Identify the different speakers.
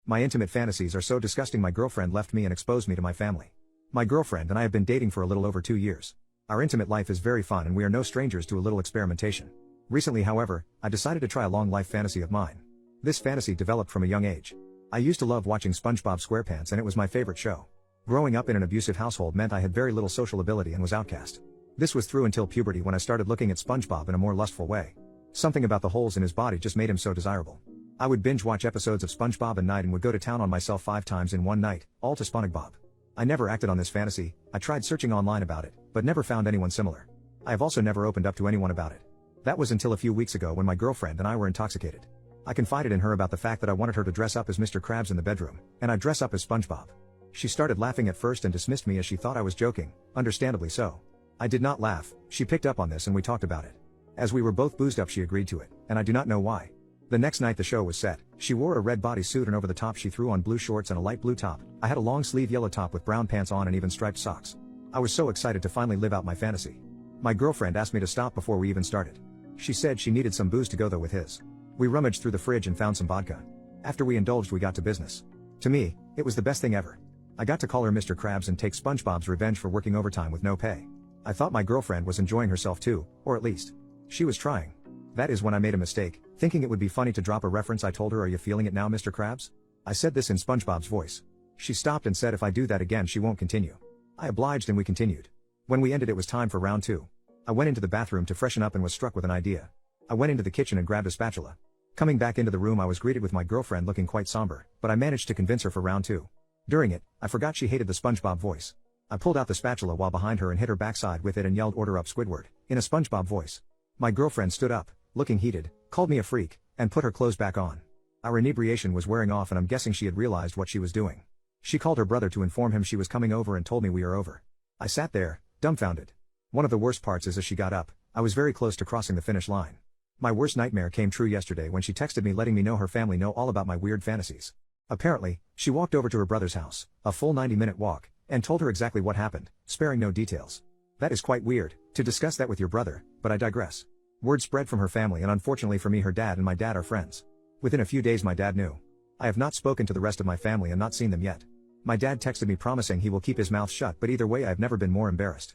Speaker 1: My intimate fantasies are so disgusting my girlfriend left me and exposed me to my family. My girlfriend and I have been dating for a little over 2 years. Our intimate life is very fun and we are no strangers to a little experimentation. Recently, however, I decided to try a long life fantasy of mine. This fantasy developed from a young age. I used to love watching SpongeBob SquarePants and it was my favorite show. Growing up in an abusive household meant I had very little social ability and was outcast. This was through until puberty when I started looking at SpongeBob in a more lustful way. Something about the holes in his body just made him so desirable. I would binge watch episodes of SpongeBob at night and would go to town on myself 5 times in one night, all to SpongeBob. I never acted on this fantasy. I tried searching online about it, but never found anyone similar. I have also never opened up to anyone about it. That was until a few weeks ago when my girlfriend and I were intoxicated. I confided in her about the fact that I wanted her to dress up as Mr. Krabs in the bedroom, and I'd dress up as SpongeBob. She started laughing at first and dismissed me as she thought I was joking, understandably so. I did not laugh. She picked up on this and we talked about it. As we were both boozed up she agreed to it, and I do not know why. The next night the show was set, she wore a red bodysuit and over the top she threw on blue shorts and a light blue top. I had a long sleeve yellow top with brown pants on and even striped socks. I was so excited to finally live out my fantasy. My girlfriend asked me to stop before we even started. She said she needed some booze to go though with his. We rummaged through the fridge and found some vodka. After we indulged we got to business. To me, it was the best thing ever. I got to call her Mr. Krabs and take SpongeBob's revenge for working overtime with no pay. I thought my girlfriend was enjoying herself too, or at least, she was trying. That is when I made a mistake, thinking it would be funny to drop a reference. I told her, "Are you feeling it now, Mr. Krabs?" I said this in SpongeBob's voice. She stopped and said if I do that again she won't continue. I obliged and we continued. When we ended it was time for round 2. I went into the bathroom to freshen up and was struck with an idea. I went into the kitchen and grabbed a spatula. Coming back into the room I was greeted with my girlfriend looking quite somber, but I managed to convince her for round 2. During it, I forgot she hated the SpongeBob voice. I pulled out the spatula while behind her and hit her backside with it and yelled, "Order up, Squidward," in a SpongeBob voice. My girlfriend stood up, looking heated, called me a freak, and put her clothes back on. Our inebriation was wearing off and I'm guessing she had realized what she was doing. She called her brother to inform him she was coming over and told me we are over. I sat there, dumbfounded. One of the worst parts is as she got up, I was very close to crossing the finish line. My worst nightmare came true yesterday when she texted me letting me know her family know all about my weird fantasies. Apparently, she walked over to her brother's house, a full 90-minute walk, and told her exactly what happened, sparing no details. That is quite weird, to discuss that with your brother, but I digress. Word spread from her family and unfortunately for me her dad and my dad are friends. Within a few days my dad knew. I have not spoken to the rest of my family and not seen them yet. My dad texted me promising he will keep his mouth shut, but either way I have never been more embarrassed.